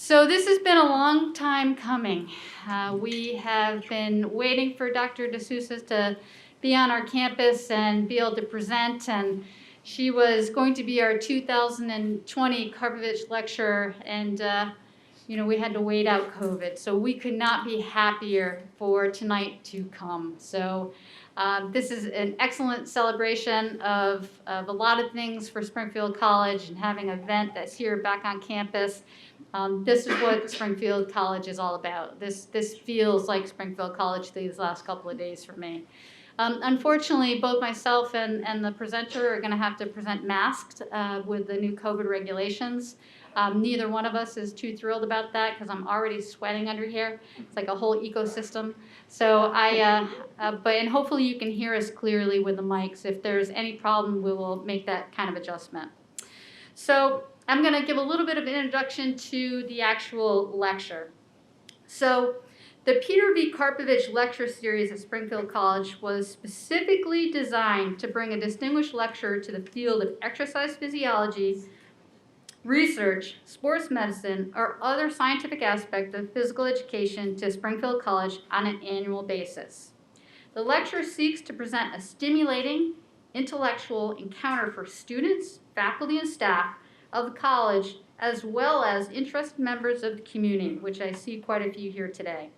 So this has been a long time coming. We have been waiting for Dr. DeSouza to be on our campus and be able to present, and she was going to be our 2020 Karpovich lecturer, and we had to wait out COVID, so we could not be happier for tonight to come. So this is an excellent celebration of a lot of things for Springfield College and having an event that's here back on campus. This is what Springfield College is all about. This feels like Springfield College these last couple of days for me. Unfortunately, both myself and the presenter are going to have to present masked with the new COVID regulations. Neither one of us is too thrilled about that because I'm already sweating under here. It's like a whole ecosystem. So and hopefully you can hear us clearly with the mics. If there's any problem, we will make that kind of adjustment. So I'm going to give a little bit of an introduction to the actual lecture. So the Peter V. Karpovich lecture series at Springfield College was specifically designed to bring a distinguished lecturer to the field of exercise physiology, research, sports medicine, or other scientific aspect of physical education to Springfield College on an annual basis. The lecture seeks to present a stimulating, intellectual encounter for students, faculty, and staff of the college, as well as interested members of the community, which I see quite a few here today.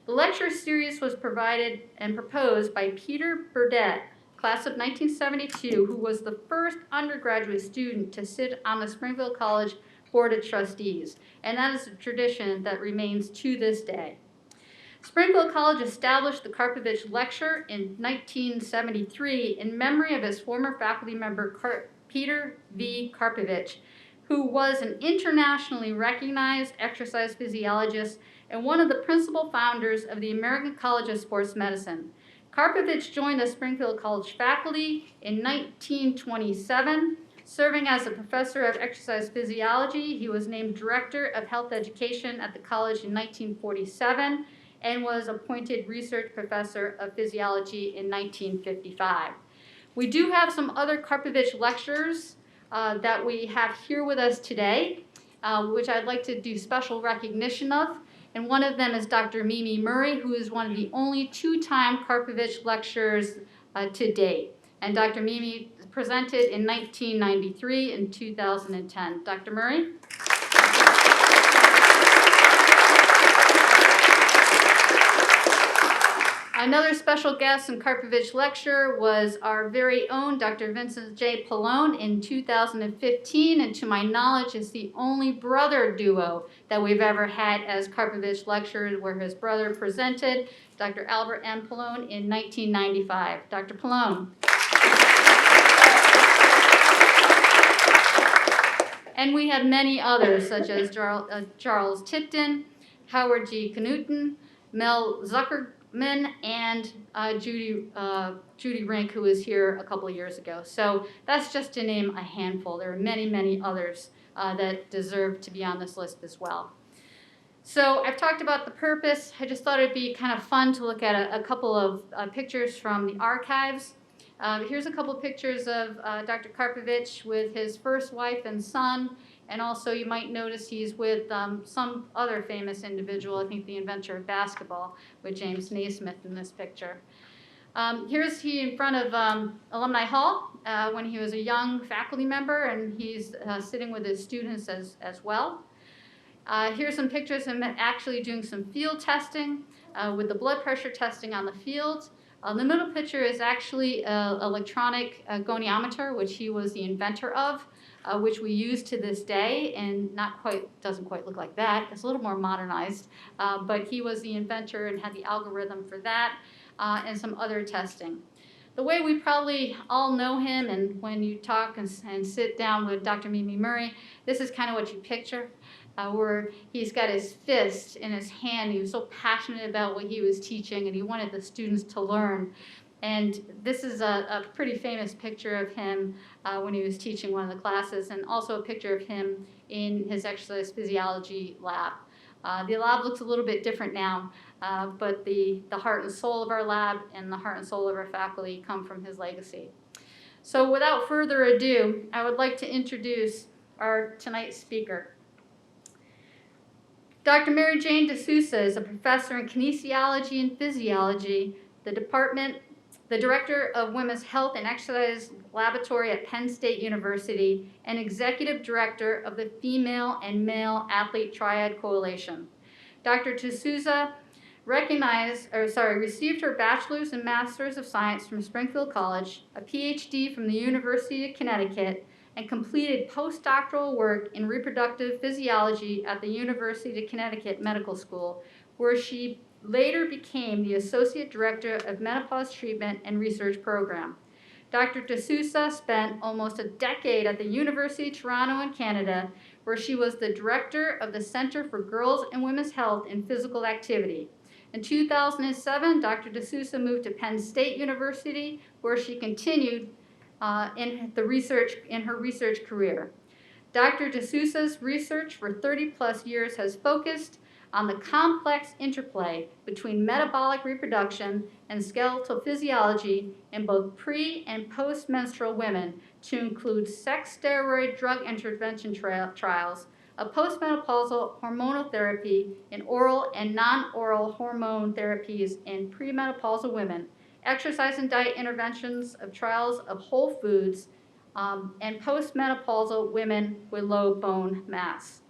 The lecture series was provided and proposed by Peter Burdett, class of 1972, who was the first undergraduate student to sit on the Springfield College Board of Trustees, and that is a tradition that remains to this day. Springfield College established the Karpovich Lecture in 1973 in memory of his former faculty member Peter V. Karpovich, who was an internationally recognized exercise physiologist and one of the principal founders of the American College of Sports Medicine. Karpovich joined the Springfield College faculty in 1927. Serving as a professor of exercise physiology, he was named Director of Health Education at the college in 1947 and was appointed Research Professor of Physiology in 1955. We do have some other Karpovich lecturers that we have here with us today, which I'd like to do special recognition of. And one of them is Dr. Mimi Murray, who is one of the only two-time Karpovich lecturers to date. And Dr. Mimi presented in 1993 and 2010. Dr. Murray? Another special guest and Karpovich lecturer was our very own Dr. Vincent J. Pallone in 2015, and to my knowledge is the only brother duo that we've ever had as Karpovich lecturers, where his brother presented, Dr. Albert M. Pallone, in 1995. Dr. Pallone. And we have many others, such as Charles Tipton, Howard G. Knutson, Mel Zuckerman, and Judy Rink, who was here a couple of years ago. So that's just to name a handful. There are many, many others that deserve to be on this list as well. So I've talked about the purpose. I just thought it'd be kind of fun to look at a couple of pictures from the archives. Here's a couple of pictures of Dr. Karpovich with his first wife and son. And also you might notice he's with some other famous individual, I think the inventor of basketball, with James Naismith in this picture. Here's he in front of Alumni Hall when he was a young faculty member, and he's sitting with his students as well. Here's some pictures of him actually doing some field testing with the blood pressure testing on the field. The middle picture is actually an electronic goniometer, which he was the inventor of, which we use to this day, and doesn't quite look like that. It's a little more modernized, but he was the inventor and had the algorithm for that, and some other testing. The way we probably all know him, and when you talk and sit down with Dr. Mimi Murray, this is kind of what you picture. Where he's got his fist in his hand. He was so passionate about what he was teaching, and he wanted the students to learn. And this is a pretty famous picture of him when he was teaching one of the classes, and also a picture of him in his exercise physiology lab. The lab looks a little bit different now, but the heart and soul of our lab and the heart and soul of our faculty come from his legacy. So without further ado, I would like to introduce our tonight's speaker. Dr. Mary Jane D'Souza is a professor in kinesiology and physiology, the director of Women's Health and Exercise Laboratory at Penn State University, and executive director of the Female and Male Athlete Triad Coalition. Dr. D'Souza received her bachelor's and master's of science from Springfield College, a PhD from the University of Connecticut, and completed postdoctoral work in reproductive physiology at the University of Connecticut Medical School, where she later became the Associate Director of Menopause Treatment and Research Program. Dr. D'Souza spent almost a decade at the University of Toronto in Canada, where she was the Director of the Center for Girls and Women's Health and Physical Activity. In 2007, Dr. D'Souza moved to Penn State University, where she continued in her research career. Dr. D'Souza's research for 30-plus years has focused on the complex interplay between metabolic reproduction and skeletal physiology in both pre- and post-menstrual women, to include sex steroid drug intervention trials, a postmenopausal hormonal therapy, and oral and non-oral hormone therapies in premenopausal women, exercise and diet interventions of trials of whole foods, and postmenopausal women with low bone mass.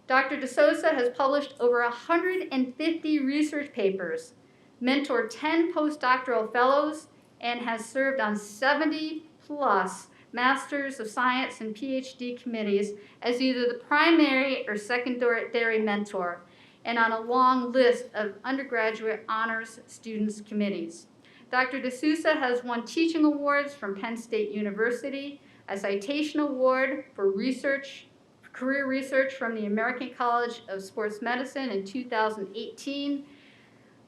Dr. D'Souza has published over 150 research papers, mentored 10 postdoctoral fellows, and has served on 70-plus Masters of Science and PhD committees as either the primary or secondary mentor, and on a long list of undergraduate honors students committees. Dr. D'Souza has won teaching awards from Penn State University, a citation award for career research from the American College of Sports Medicine in 2018,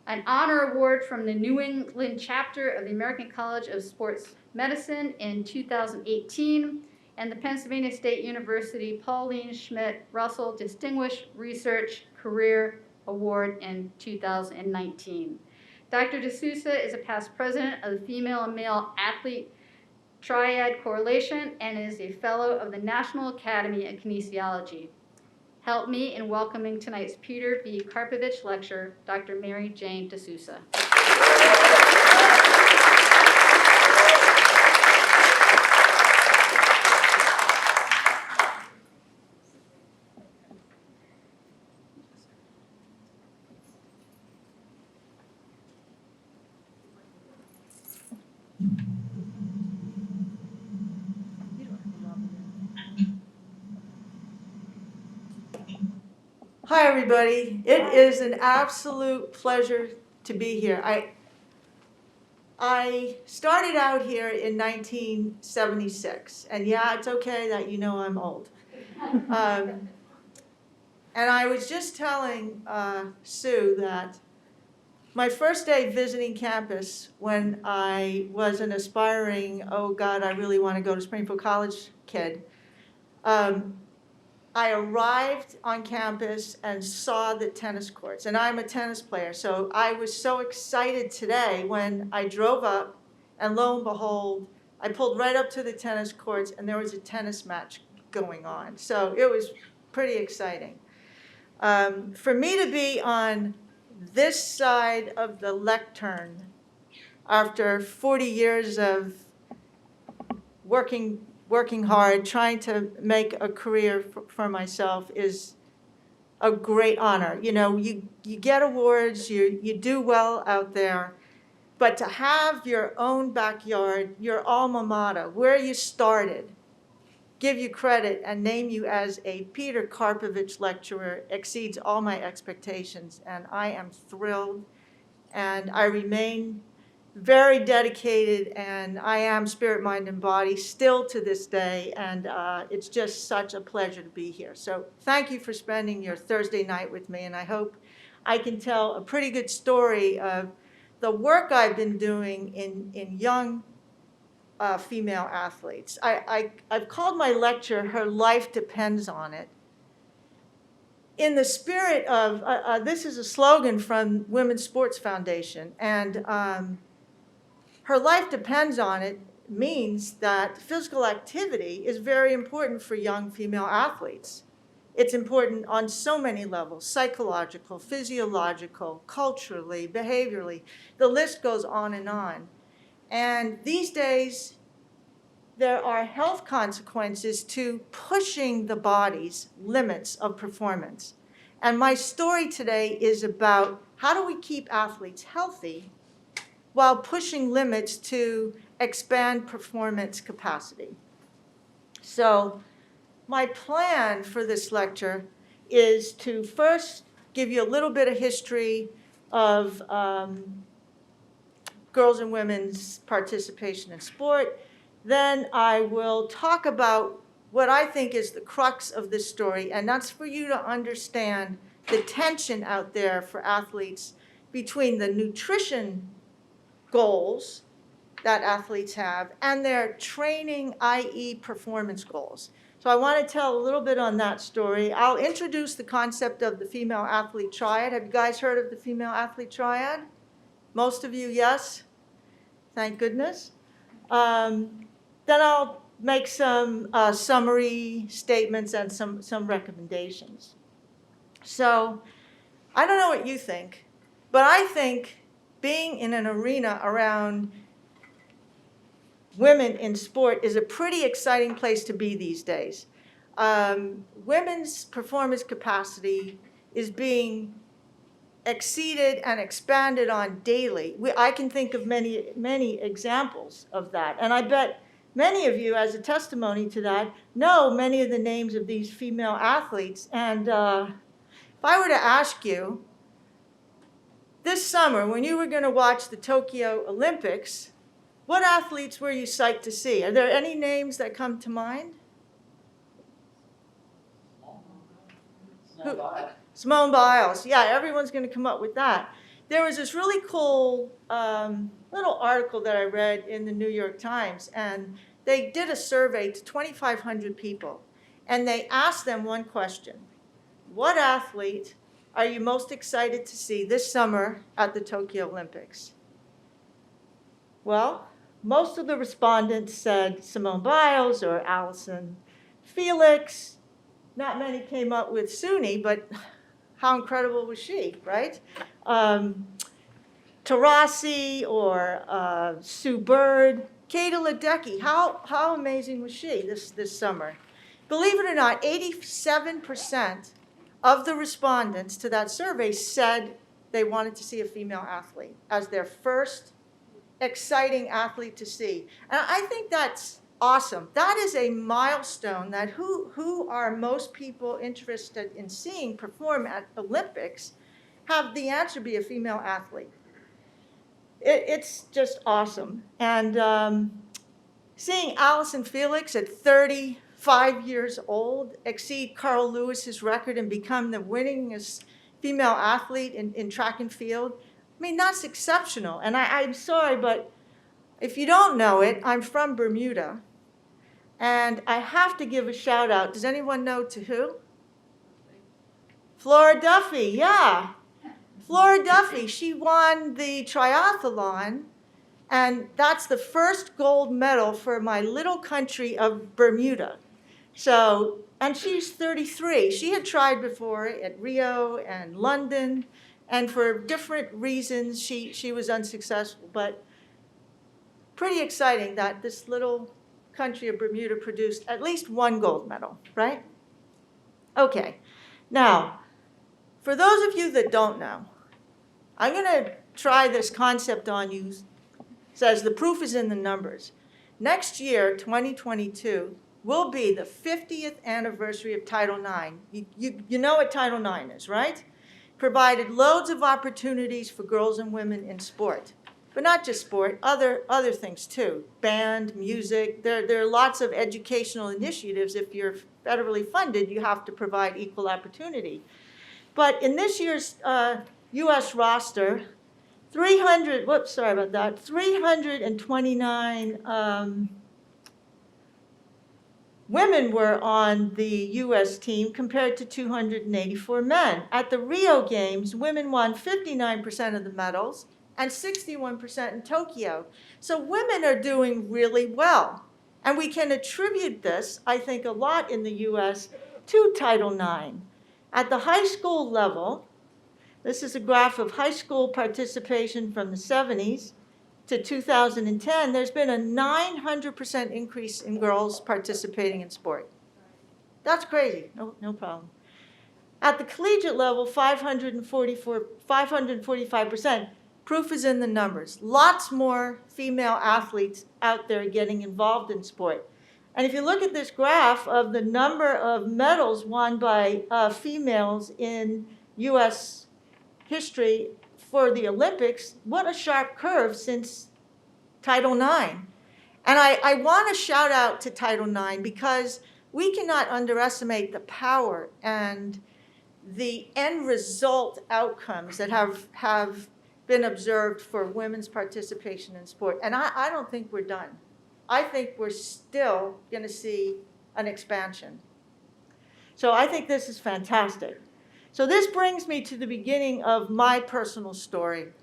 an honor award from the New England chapter of the American College of Sports Medicine in 2018, and the Pennsylvania State University Pauline Schmidt Russell Distinguished Research Career Award in 2019. Dr. D'Souza is a past president of the Female and Male Athlete Triad Coalition and is a fellow of the National Academy of Kinesiology. Help me in welcoming tonight's Peter B. Karpovich lecturer, Dr. Mary Jane D'Souza. Hi, everybody. It is an absolute pleasure to be here. I started out here in 1976, and yeah, it's okay that you know I'm old. And I was just telling Sue that my first day visiting campus when I was an aspiring, oh God, I really want to go to Springfield College kid, I arrived on campus and saw the tennis courts, and I'm a tennis player, so I was so excited today when I drove up, and lo and behold, I pulled right up to the tennis courts, and there was a tennis match going on. So it was pretty exciting. For me to be on this side of the lectern after 40 years of working hard, trying to make a career for myself is a great honor. You know, you get awards, you do well out there, but to have your own backyard, your alma mater, where you started, give you credit and name you as a Peter Karpovich lecturer exceeds all my expectations, and I am thrilled, and I remain very dedicated, and I am spirit, mind, and body still to this day, and it's just such a pleasure to be here. So thank you for spending your Thursday night with me, and I hope I can tell a pretty good story of the work I've been doing in young female athletes. I've called my lecture, Her Life Depends on It, in the spirit of, this is a slogan from Women's Sports Foundation, and her life depends on it means that physical activity is very important for young female athletes. It's important on so many levels: psychological, physiological, culturally, behaviorally. The list goes on and on. And these days, there are health consequences to pushing the body's limits of performance. And my story today is about how do we keep athletes healthy while pushing limits to expand performance capacity. So my plan for this lecture is to first give you a little bit of history of girls and women's participation in sport. Then I will talk about what I think is the crux of this story, and that's for you to understand the tension out there for athletes between the nutrition goals that athletes have and their training, i.e. performance goals. So I want to tell a little bit on that story. I'll introduce the concept of the female athlete triad. Have you guys heard of the female athlete triad? Most of you, yes? Thank goodness. Then I'll make some summary statements and some recommendations. So I don't know what you think, but I think being in an arena around women in sport is a pretty exciting place to be these days. Women's performance capacity is being exceeded and expanded on daily. I can think of many examples of that. And I bet many of you, as a testimony to that, know many of the names of these female athletes. And if I were to ask you, this summer, when you were going to watch the Tokyo Olympics, what athletes were you psyched to see? Are there any names that come to mind? Simone Biles. Yeah, everyone's going to come up with that. There was this really cool little article that I read in the New York Times, and they did a survey to 2,500 people, and they asked them one question: what athlete are you most excited to see this summer at the Tokyo Olympics? Well, most of the respondents said Simone Biles or Allison Felix. Not many came up with Suni, but how incredible was she, right? Taurasi or Sue Bird, Kata Ledecky. How amazing was she this summer? Believe it or not, 87% of the respondents to that survey said they wanted to see a female athlete as their first exciting athlete to see. And I think that's awesome. That is a milestone that who are most people interested in seeing perform at Olympics have the answer be a female athlete. It's just awesome. And seeing Allison Felix at 35 years old exceed Carl Lewis's record and become the winningest female athlete in track and field, I mean, that's exceptional. And I'm sorry, but if you don't know it, I'm from Bermuda. And I have to give a shout out. Does anyone know to who? Flora Duffy, yeah. Flora Duffy, she won the triathlon, and that's the first gold medal for my little country of Bermuda. So, and she's 33. She had tried before at Rio and London, and for different reasons she was unsuccessful. But pretty exciting that this little country of Bermuda produced at least one gold medal, right? Okay, now, for those of you that don't know, I'm going to try this concept on you. It says the proof is in the numbers. Next year, 2022, will be the 50th anniversary of Title IX. You know what Title IX is, right? Provided loads of opportunities for girls and women in sport. But not just sport, other things too. Band, music, there are lots of educational initiatives. If you're federally funded, you have to provide equal opportunity. But in this year's U.S. roster, 329 women were on the U.S. team compared to 284 men. At the Rio Games, women won 59% of the medals, and 61% in Tokyo. So women are doing really well. And we can attribute this, I think, a lot in the U.S. to Title IX. At the high school level, this is a graph of high school participation from the 70s to 2010. There's been a 900% increase in girls participating in sport. That's crazy, no problem. At the collegiate level, 545%. Proof is in the numbers. Lots more female athletes out there getting involved in sport. And if you look at this graph of the number of medals won by females in U.S. history for the Olympics, what a sharp curve since Title IX. And I want to shout out to Title IX because we cannot underestimate the power and the end result outcomes that have been observed for women's participation in sport. And I don't think we're done. I think we're still going to see an expansion. So I think this is fantastic. So this brings me to the beginning of my personal story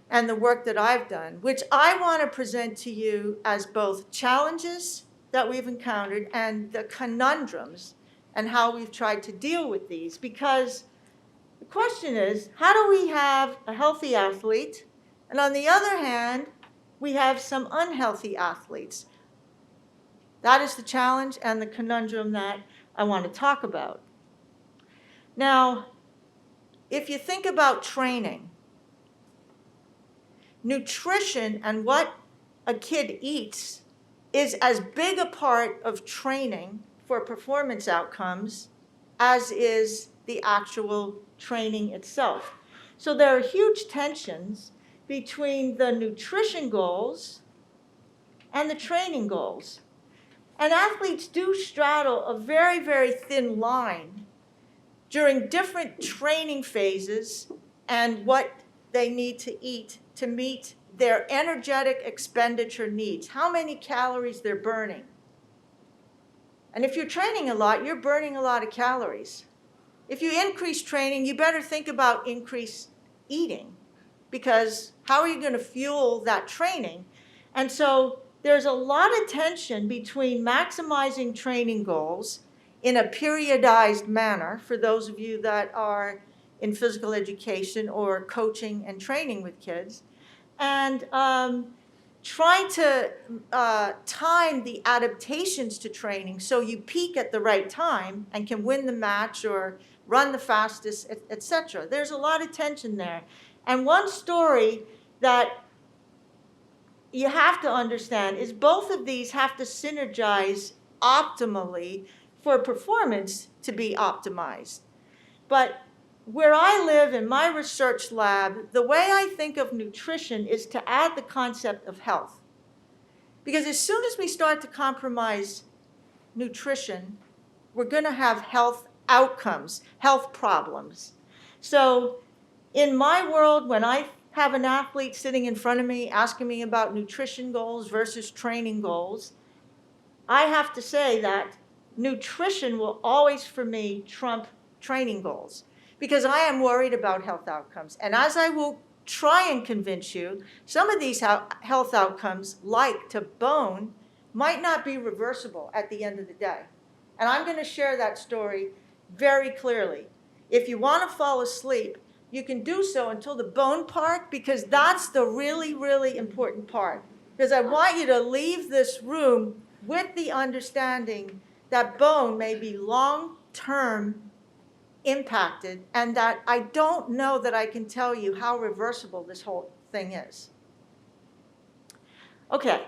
and the work that I've done, which I want to present to you as both challenges that we've encountered and the conundrums and how we've tried to deal with these. Because the question is, how do we have a healthy athlete, and on the other hand, we have some unhealthy athletes? That is the challenge and the conundrum that I want to talk about. Now, if you think about training, nutrition and what a kid eats is as big a part of training for performance outcomes as is the actual training itself. So there are huge tensions between the nutrition goals and the training goals. And athletes do straddle a very, very thin line during different training phases and what they need to eat to meet their energetic expenditure needs, how many calories they're burning. And if you're training a lot, you're burning a lot of calories. If you increase training, you better think about increased eating, because how are you going to fuel that training? And so there's a lot of tension between maximizing training goals in a periodized manner, for those of you that are in physical education or coaching and training with kids, and trying to time the adaptations to training so you peak at the right time and can win the match or run the fastest, etc. There's a lot of tension there. And one story that you have to understand is both of these have to synergize optimally for performance to be optimized. But where I live in my research lab, the way I think of nutrition is to add the concept of health. Because as soon as we start to compromise nutrition, we're going to have health outcomes, health problems. So in my world, when I have an athlete sitting in front of me asking me about nutrition goals versus training goals, I have to say that nutrition will always, for me, trump training goals, because I am worried about health outcomes. And as I will try and convince you, some of these health outcomes, like to bone, might not be reversible at the end of the day. And I'm going to share that story very clearly. If you want to fall asleep, you can do so until the bone part, because that's the really, really important part. Because I want you to leave this room with the understanding that bone may be long-term impacted, and that I don't know that I can tell you how reversible this whole thing is. Okay,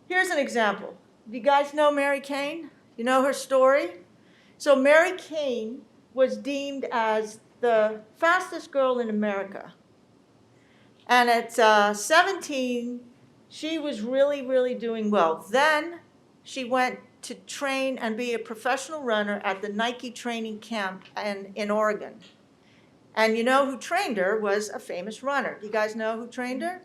here's an example. Do you guys know Mary Cain? You know her story? So Mary Cain was deemed as the fastest girl in America. And at 17, she was really, really doing well. Then she went to train and be a professional runner at the Nike training camp in Oregon. And you know who trained her was a famous runner. Do you guys know who trained her?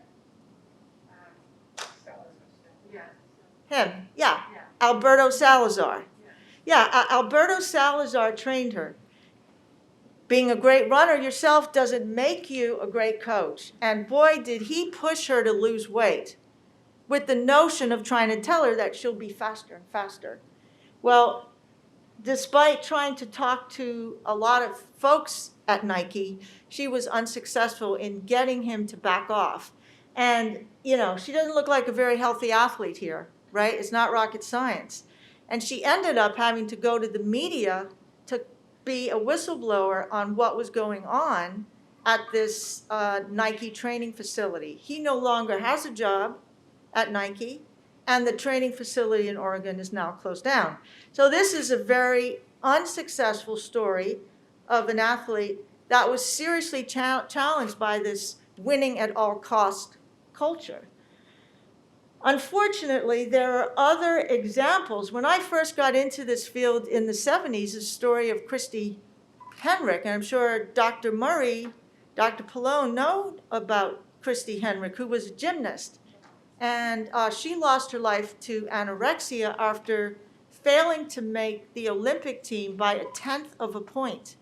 Him, yeah. Alberto Salazar. Yeah, Alberto Salazar trained her. Being a great runner yourself doesn't make you a great coach. And boy, did he push her to lose weight, with the notion of trying to tell her that she'll be faster and faster. Well, despite trying to talk to a lot of folks at Nike, she was unsuccessful in getting him to back off. And, you know, she doesn't look like a very healthy athlete here, right? It's not rocket science. And she ended up having to go to the media to be a whistleblower on what was going on at this Nike training facility. He no longer has a job at Nike, and the training facility in Oregon is now closed down. So this is a very unsuccessful story of an athlete that was seriously challenged by this winning at all cost culture. Unfortunately, there are other examples. When I first got into this field in the 70s, the story of Christy Henrik, and I'm sure Dr. Murray, Dr. Pallone know about Christy Henrik, who was a gymnast. And she lost her life to anorexia after failing to make the Olympic team by a 1/10 of a point.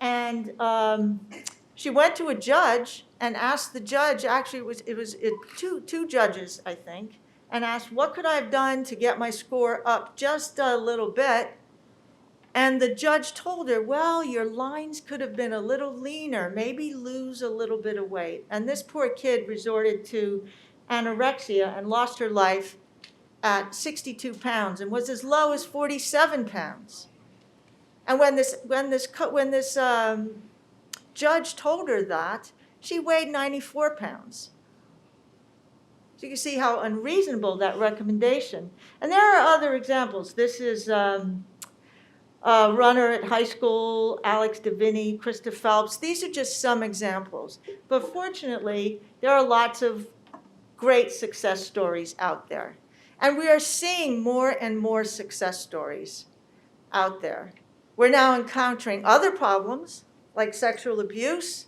And she went to a judge and asked the judge, actually it was two judges, I think, and asked, what could I have done to get my score up just a little bit? And the judge told her, well, your lines could have been a little leaner, maybe lose a little bit of weight. And this poor kid resorted to anorexia and lost her life at 62 pounds and was as low as 47 pounds. And when this judge told her that, she weighed 94 pounds. So you can see how unreasonable that recommendation. And there are other examples. This is runner at high school, Alex DeVinny, Krista Phelps. These are just some examples. But fortunately, there are lots of great success stories out there. And we are seeing more and more success stories out there. We're now encountering other problems like sexual abuse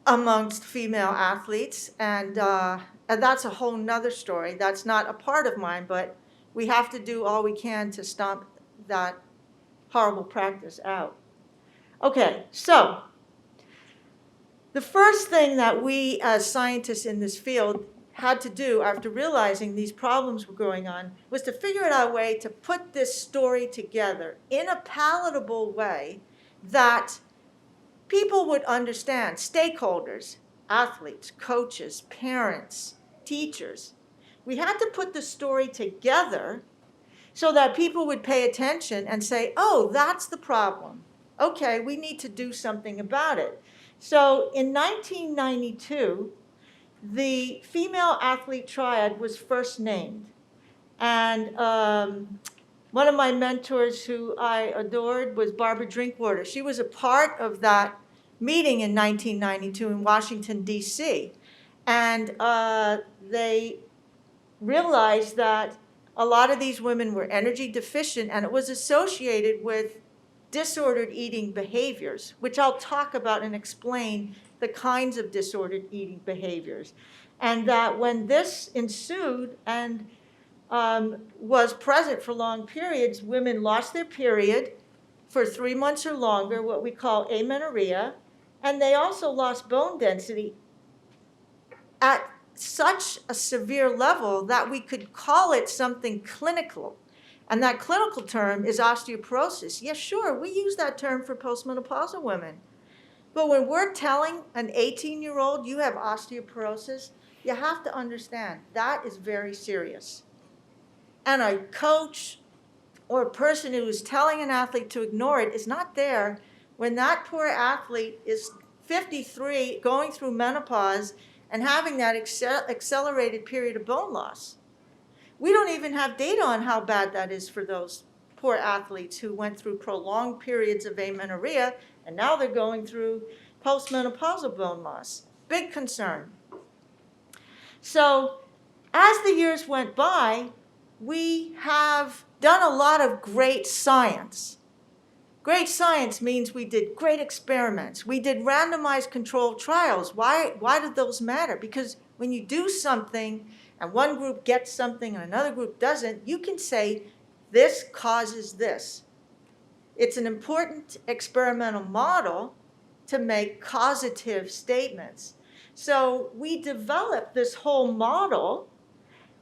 amongst female athletes. And that's a whole nother story. That's not a part of mine, but we have to do all we can to stomp that horrible practice out. Okay, so the first thing that we as scientists in this field had to do after realizing these problems were going on was to figure out a way to put this story together in a palatable way that people would understand, stakeholders, athletes, coaches, parents, teachers. We had to put the story together so that people would pay attention and say, oh, that's the problem. Okay, we need to do something about it. So in 1992, the female athlete triad was first named. And one of my mentors who I adored was Barbara Drinkwater. She was a part of that meeting in 1992 in Washington, D.C. And they realized that a lot of these women were energy deficient, and it was associated with disordered eating behaviors, which I'll talk about and explain the kinds of disordered eating behaviors. And that when this ensued and was present for long periods, women lost their period for 3 months or longer, what we call amenorrhea, and they also lost bone density at such a severe level that we could call it something clinical. And that clinical term is osteoporosis. Yes, sure, we use that term for postmenopausal women. But when we're telling an 18-year-old you have osteoporosis, you have to understand that is very serious. And a coach or a person who is telling an athlete to ignore it is not there when that poor athlete is 53, going through menopause, and having that accelerated period of bone loss. We don't even have data on how bad that is for those poor athletes who went through prolonged periods of amenorrhea, and now they're going through postmenopausal bone loss. Big concern. So as the years went by, we have done a lot of great science. Great science means we did great experiments. We did randomized controlled trials. Why did those matter? Because when you do something and one group gets something and another group doesn't, you can say, this causes this. It's an important experimental model to make causative statements. So we developed this whole model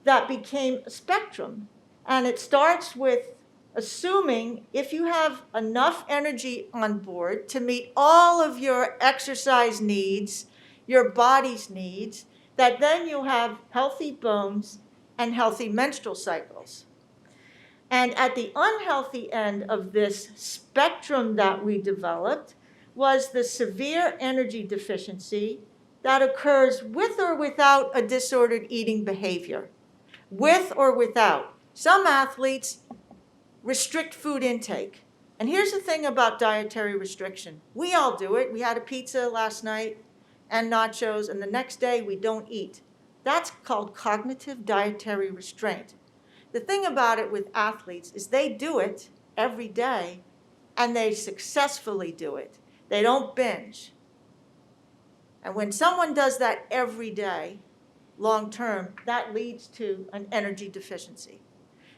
that became a spectrum. And it starts with assuming if you have enough energy on board to meet all of your exercise needs, your body's needs, that then you'll have healthy bones and healthy menstrual cycles. And at the unhealthy end of this spectrum that we developed was the severe energy deficiency that occurs with or without a disordered eating behavior. With or without. Some athletes restrict food intake. And here's the thing about dietary restriction. We all do it. We had a pizza last night and nachos, and the next day we don't eat. That's called cognitive dietary restraint. The thing about it with athletes is they do it every day, and they successfully do it. They don't binge. And when someone does that every day, long term, that leads to an energy deficiency.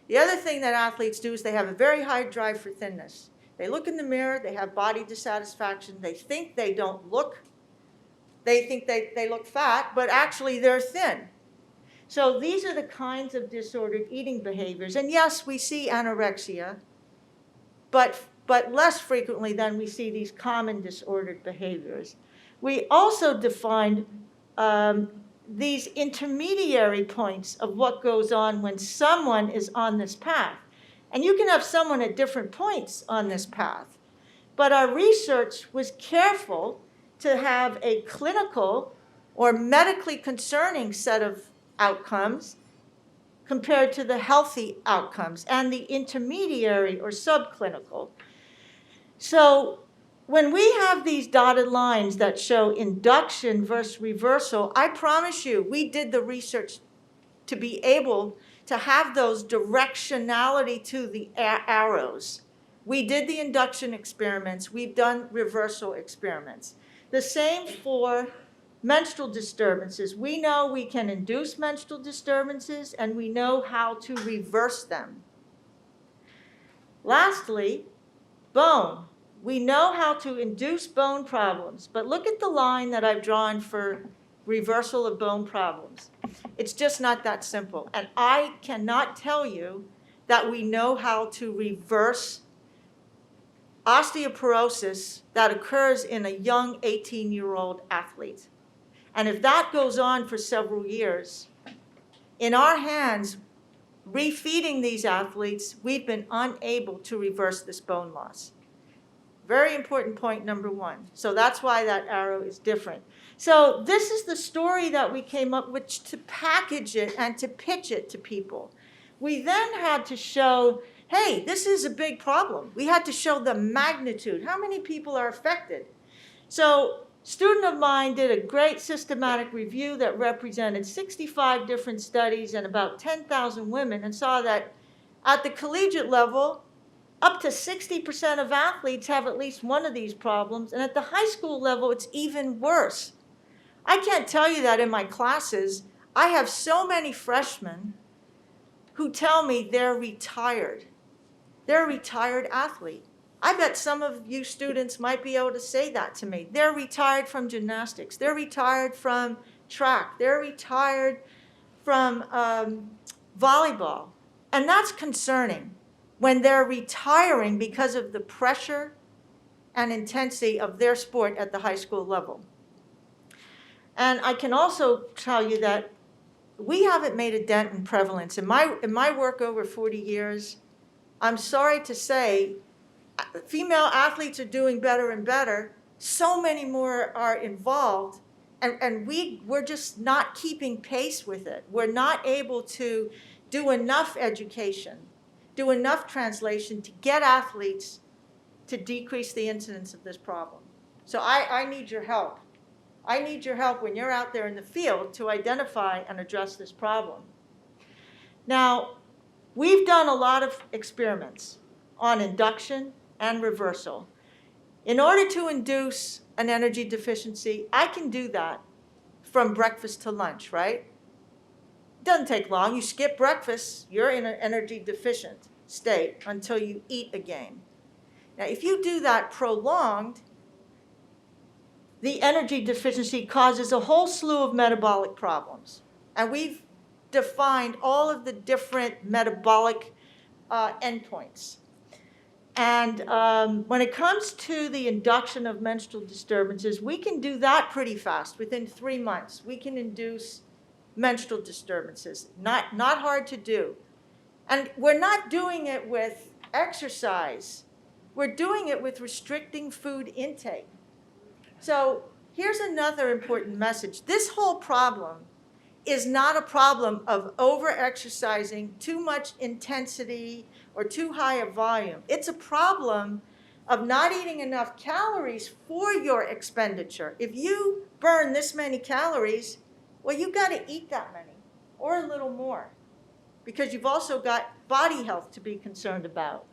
The other thing that athletes do is they have a very high drive for thinness. They look in the mirror, they have body dissatisfaction, they think they don't look, they think they look fat, but actually they're thin. So these are the kinds of disordered eating behaviors. And yes, we see anorexia, but less frequently than we see these common disordered behaviors. We also defined these intermediary points of what goes on when someone is on this path. And you can have someone at different points on this path. But our research was careful to have a clinical or medically concerning set of outcomes compared to the healthy outcomes and the intermediary or subclinical. So when we have these dotted lines that show induction versus reversal, I promise you, we did the research to be able to have those directionality to the arrows. We did the induction experiments. We've done reversal experiments. The same for menstrual disturbances. We know we can induce menstrual disturbances, and we know how to reverse them. Lastly, bone. We know how to induce bone problems, but look at the line that I've drawn for reversal of bone problems. It's just not that simple. And I cannot tell you that we know how to reverse osteoporosis that occurs in a young 18-year-old athlete. And if that goes on for several years, in our hands, refeeding these athletes, we've been unable to reverse this bone loss. Very important point number one. So that's why that arrow is different. So this is the story that we came up with to package it and to pitch it to people. We then had to show, hey, this is a big problem. We had to show the magnitude. How many people are affected? So a student of mine did a great systematic review that represented 65 different studies and about 10,000 women, and saw that at the collegiate level, up to 60% of athletes have at least one of these problems, and at the high school level, it's even worse. I can't tell you that in my classes, I have so many freshmen who tell me they're retired. They're a retired athlete. I bet some of you students might be able to say that to me. They're retired from gymnastics. They're retired from track. They're retired from volleyball. And that's concerning when they're retiring because of the pressure and intensity of their sport at the high school level. And I can also tell you that we haven't made a dent in prevalence. In my work over 40 years, I'm sorry to say, female athletes are doing better and better. So many more are involved, and we're just not keeping pace with it. We're not able to do enough education, do enough translation to get athletes to decrease the incidence of this problem. So I need your help. I need your help when you're out there in the field to identify and address this problem. Now, we've done a lot of experiments on induction and reversal. In order to induce an energy deficiency, I can do that from breakfast to lunch, right? It doesn't take long. You skip breakfast, you're in an energy deficient state until you eat again. Now, if you do that prolonged, the energy deficiency causes a whole slew of metabolic problems. And we've defined all of the different metabolic endpoints. And when it comes to the induction of menstrual disturbances, we can do that pretty fast. Within 3 months, we can induce menstrual disturbances. Not hard to do. And we're not doing it with exercise. We're doing it with restricting food intake. So here's another important message. This whole problem is not a problem of over-exercising, too much intensity, or too high a volume. It's a problem of not eating enough calories for your expenditure. If you burn this many calories, well, you've got to eat that many, or a little more, because you've also got body health to be concerned about.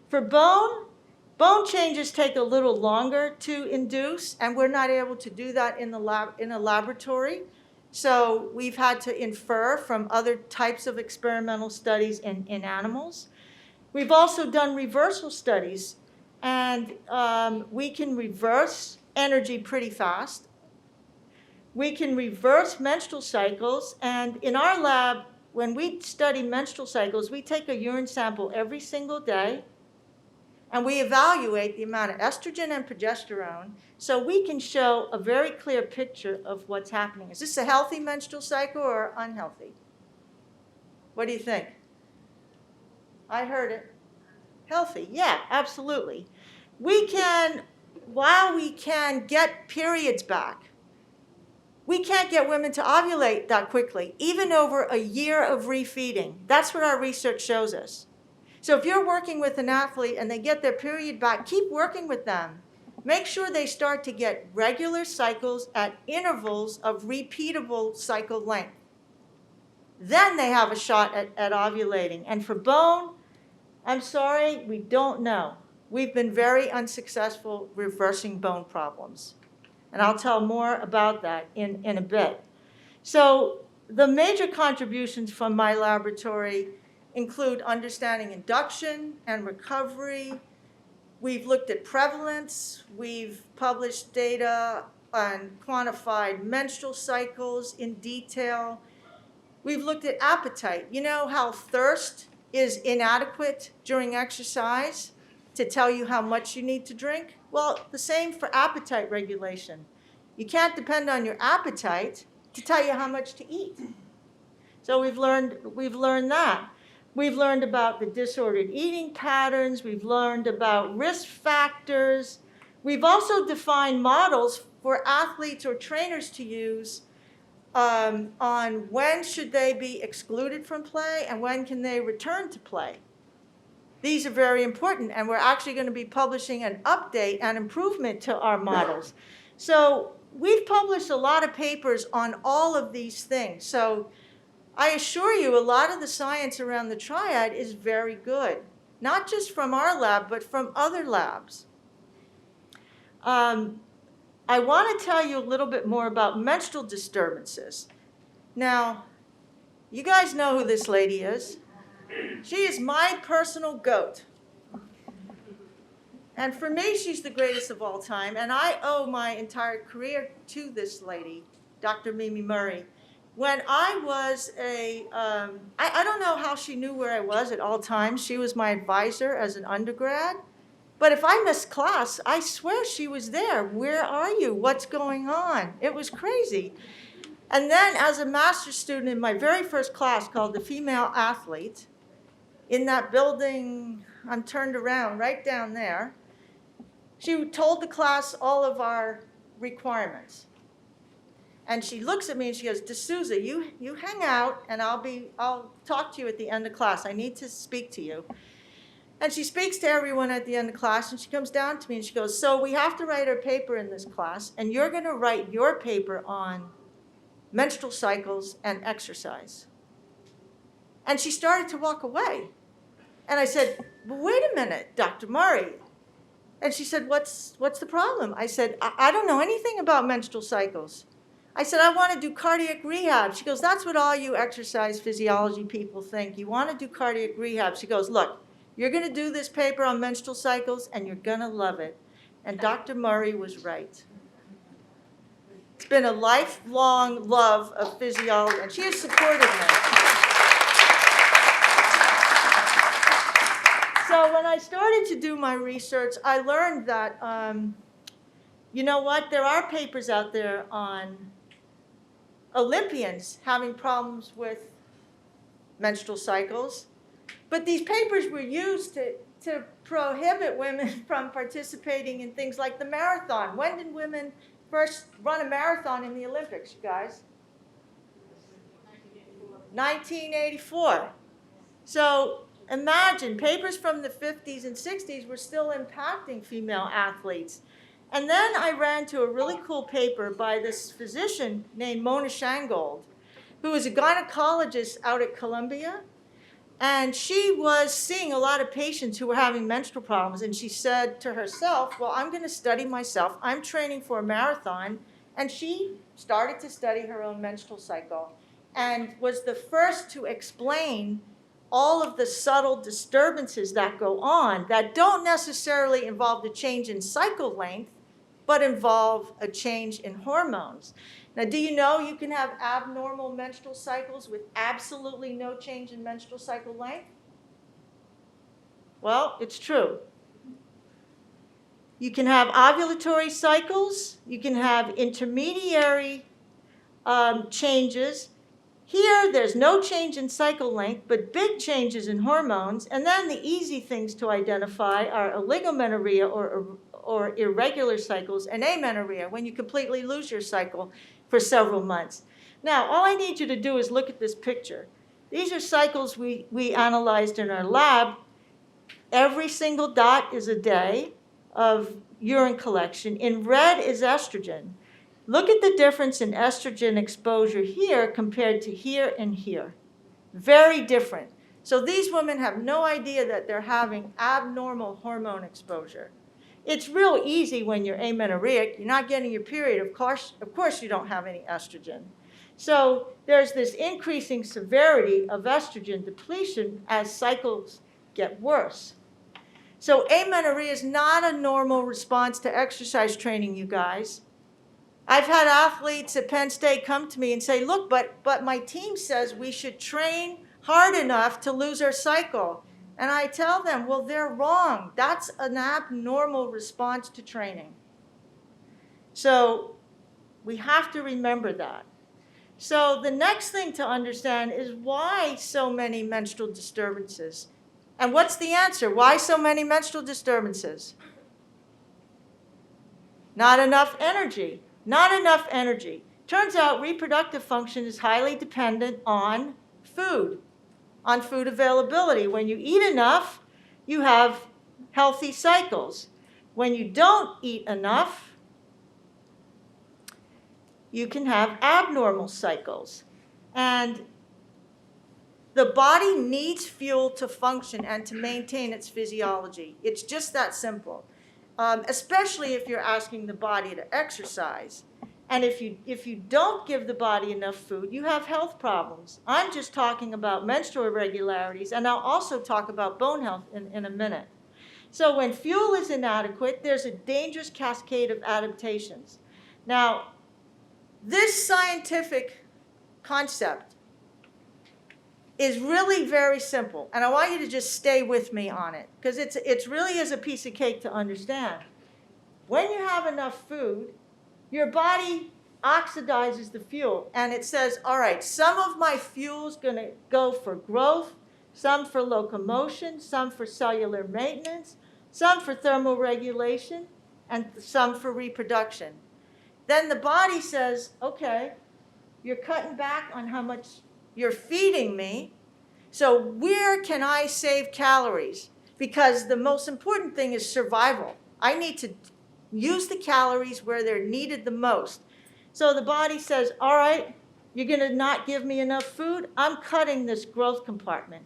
For bone changes take a little longer to induce, and we're not able to do that in a laboratory. So we've had to infer from other types of experimental studies in animals. We've also done reversal studies, and we can reverse energy pretty fast. We can reverse menstrual cycles, and in our lab, when we study menstrual cycles, we take a urine sample every single day, and we evaluate the amount of estrogen and progesterone so we can show a very clear picture of what's happening. Is this a healthy menstrual cycle or unhealthy? What do you think? I heard it. Healthy, yeah, absolutely. While we can get periods back, we can't get women to ovulate that quickly, even over a year of refeeding. That's what our research shows us. So if you're working with an athlete and they get their period back, keep working with them. Make sure they start to get regular cycles at intervals of repeatable cycle length. Then they have a shot at ovulating. And for bone, I'm sorry, we don't know. We've been very unsuccessful reversing bone problems. And I'll tell more about that in a bit. So the major contributions from my laboratory include understanding induction and recovery. We've looked at prevalence. We've published data on quantified menstrual cycles in detail. We've looked at appetite. You know how thirst is inadequate during exercise to tell you how much you need to drink? Well, the same for appetite regulation. You can't depend on your appetite to tell you how much to eat. So we've learned that. We've learned about the disordered eating patterns. We've learned about risk factors. We've also defined models for athletes or trainers to use on when should they be excluded from play and when can they return to play. These are very important, and we're actually going to be publishing an update and improvement to our models. So we've published a lot of papers on all of these things. So I assure you, a lot of the science around the triad is very good, not just from our lab, but from other labs. I want to tell you a little bit more about menstrual disturbances. Now, you guys know who this lady is. She is my personal goat. And for me, she's the greatest of all time, and I owe my entire career to this lady, Dr. Mimi Murray. When I was I don't know how she knew where I was at all times. She was my advisor as an undergrad. But if I missed class, I swear she was there. Where are you? What's going on? It was crazy. And then as a master's student in my very first class called the Female Athlete, in that building, I'm turned around right down there, she told the class all of our requirements. And she looks at me and she goes, D'Souza, you hang out and I'll talk to you at the end of class. I need to speak to you. And she speaks to everyone at the end of class, and she comes down to me and she goes, so we have to write our paper in this class, and you're going to write your paper on menstrual cycles and exercise. And she started to walk away. And I said, well, wait a minute, Dr. Murray. And she said, what's the problem? I said, I don't know anything about menstrual cycles. I said, I want to do cardiac rehab. She goes, that's what all you exercise physiology people think. You want to do cardiac rehab. She goes, look, you're going to do this paper on menstrual cycles, and you're going to love it. And Dr. Murray was right. It's been a lifelong love of physiology, and she has supported me. So when I started to do my research, I learned that, you know what, there are papers out there on Olympians having problems with menstrual cycles, but these papers were used to prohibit women from participating in things like the marathon. When did women first run a marathon in the Olympics, you guys? 1984. So imagine, papers from the 50s and 60s were still impacting female athletes. And then I ran to a really cool paper by this physician named Mona Shangold, who was a gynecologist out at Columbia. And she was seeing a lot of patients who were having menstrual problems. And she said to herself, well, I'm going to study myself. I'm training for a marathon. And she started to study her own menstrual cycle and was the first to explain all of the subtle disturbances that go on that don't necessarily involve the change in cycle length, but involve a change in hormones. Now, do you know you can have abnormal menstrual cycles with absolutely no change in menstrual cycle length? Well, it's true. You can have ovulatory cycles. You can have intermediary changes. Here, there's no change in cycle length, but big changes in hormones. And then the easy things to identify are oligomenorrhea or irregular cycles, and amenorrhea, when you completely lose your cycle for several months. Now, all I need you to do is look at this picture. These are cycles we analyzed in our lab. Every single dot is a day of urine collection. In red is estrogen. Look at the difference in estrogen exposure here compared to here and here. Very different. So these women have no idea that they're having abnormal hormone exposure. It's real easy when you're amenorrheic. You're not getting your period. Of course you don't have any estrogen. So there's this increasing severity of estrogen depletion as cycles get worse. So amenorrhea is not a normal response to exercise training, you guys. I've had athletes at Penn State come to me and say, look, but my team says we should train hard enough to lose our cycle. And I tell them, well, they're wrong. That's an abnormal response to training. So we have to remember that. So the next thing to understand is why so many menstrual disturbances. And what's the answer? Why so many menstrual disturbances? Not enough energy. Not enough energy. Turns out reproductive function is highly dependent on food availability. When you eat enough, you have healthy cycles. When you don't eat enough, you can have abnormal cycles. And the body needs fuel to function and to maintain its physiology. It's just that simple. Especially if you're asking the body to exercise. And if you don't give the body enough food, you have health problems. I'm just talking about menstrual irregularities, and I'll also talk about bone health in a minute. So when fuel is inadequate, there's a dangerous cascade of adaptations. Now, this scientific concept is really very simple, and I want you to just stay with me on it, because it really is a piece of cake to understand. When you have enough food, your body oxidizes the fuel, and it says, all right, some of my fuel's going to go for growth, some for locomotion, some for cellular maintenance, some for thermoregulation, and some for reproduction. Then the body says, okay, you're cutting back on how much you're feeding me, so where can I save calories? Because the most important thing is survival. I need to use the calories where they're needed the most. So the body says, all right, you're going to not give me enough food? I'm cutting this growth compartment.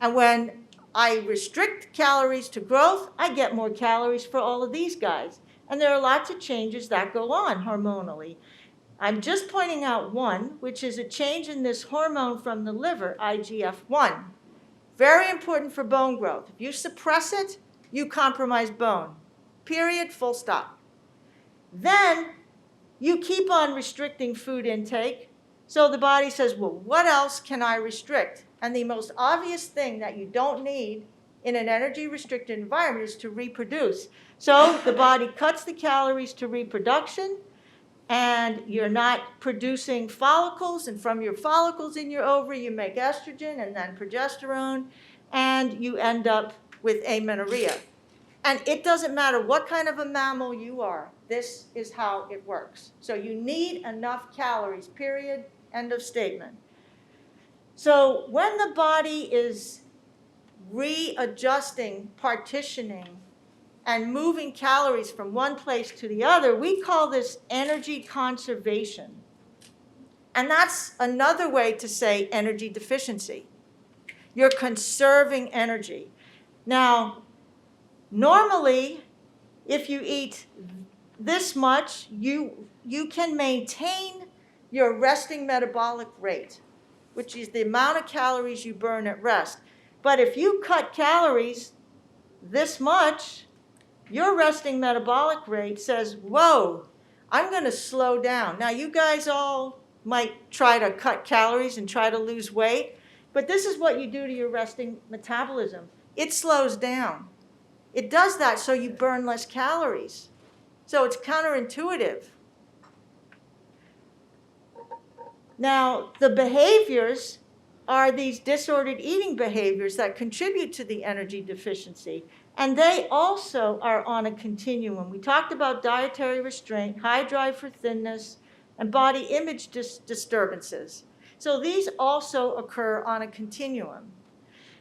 And when I restrict calories to growth, I get more calories for all of these guys. And there are lots of changes that go on hormonally. I'm just pointing out one, which is a change in this hormone from the liver, IGF-1. Very important for bone growth. If you suppress it, you compromise bone. Period, full stop. Then you keep on restricting food intake. So the body says, well, what else can I restrict? And the most obvious thing that you don't need in an energy-restricted environment is to reproduce. So the body cuts the calories to reproduction, and you're not producing follicles, and from your follicles in your ovary, you make estrogen and then progesterone, and you end up with amenorrhea. And it doesn't matter what kind of a mammal you are, this is how it works. So you need enough calories, period, end of statement. So when the body is readjusting, partitioning, and moving calories from one place to the other, we call this energy conservation. And that's another way to say energy deficiency. You're conserving energy. Now, normally, if you eat this much, you can maintain your resting metabolic rate, which is the amount of calories you burn at rest. But if you cut calories this much, your resting metabolic rate says, whoa, I'm going to slow down. Now, you guys all might try to cut calories and try to lose weight, but this is what you do to your resting metabolism. It slows down. It does that so you burn less calories. So it's counterintuitive. Now, the behaviors are these disordered eating behaviors that contribute to the energy deficiency. And they also are on a continuum. We talked about dietary restraint, high drive for thinness, and body image disturbances. So these also occur on a continuum.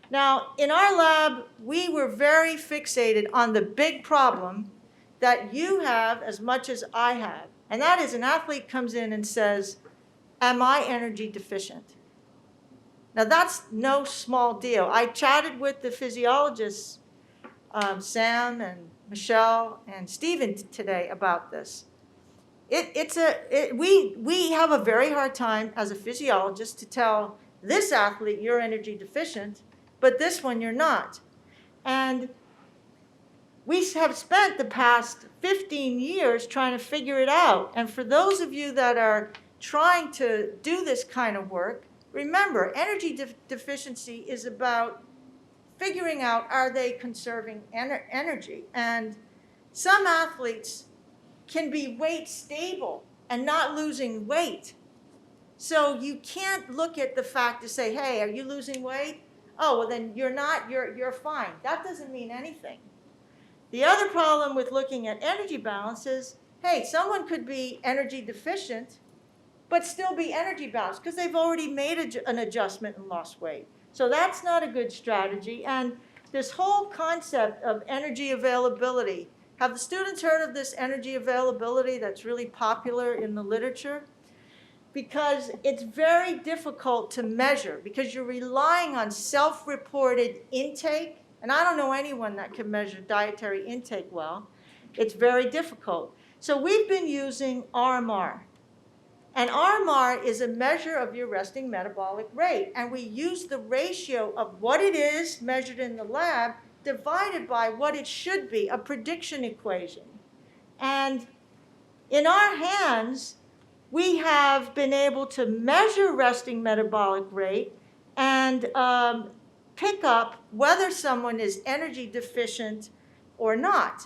Now, in our lab, we were very fixated on the big problem that you have as much as I have. And that is an athlete comes in and says, am I energy deficient? Now, that's no small deal. I chatted with the physiologists, Sam and Michelle and Stephen today about this. We have a very hard time as a physiologist to tell this athlete you're energy deficient, but this one you're not. And we have spent the past 15 years trying to figure it out. And for those of you that are trying to do this kind of work, remember, energy deficiency is about figuring out, are they conserving energy? And some athletes can be weight stable and not losing weight. So you can't look at the fact to say, hey, are you losing weight? Oh, well then you're not, you're fine. That doesn't mean anything. The other problem with looking at energy balance is, hey, someone could be energy deficient, but still be energy balanced because they've already made an adjustment and lost weight. So that's not a good strategy. And this whole concept of energy availability, have the students heard of this energy availability that's really popular in the literature? Because it's very difficult to measure because you're relying on self-reported intake. And I don't know anyone that can measure dietary intake well. It's very difficult. So we've been using RMR. And RMR is a measure of your resting metabolic rate. And we use the ratio of what it is measured in the lab divided by what it should be, a prediction equation. And in our hands, we have been able to measure resting metabolic rate and pick up whether someone is energy deficient or not.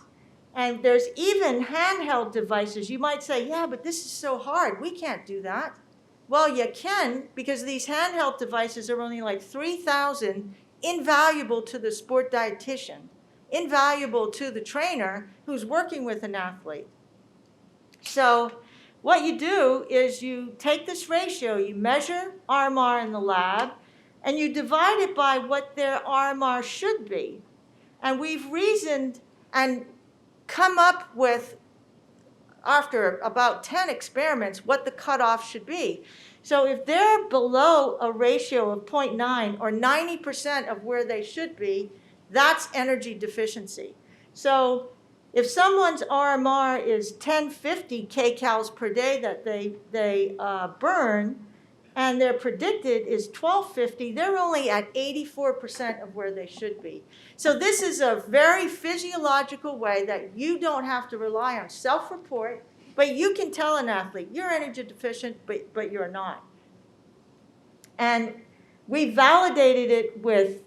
And there's even handheld devices. You might say, yeah, but this is so hard. We can't do that. Well, you can, because these handheld devices are only like 3,000, invaluable to the sport dietitian, invaluable to the trainer who's working with an athlete. So what you do is you take this ratio, you measure RMR in the lab, and you divide it by what their RMR should be. And we've reasoned and come up with, after about 10 experiments, what the cutoff should be. So if they're below a ratio of 0.9 or 90% of where they should be, that's energy deficiency. So if someone's RMR is 1050 kcals per day that they burn, and their predicted is 1250, they're only at 84% of where they should be. So this is a very physiological way that you don't have to rely on self-report, but you can tell an athlete, you're energy deficient, but you're not. And we validated it with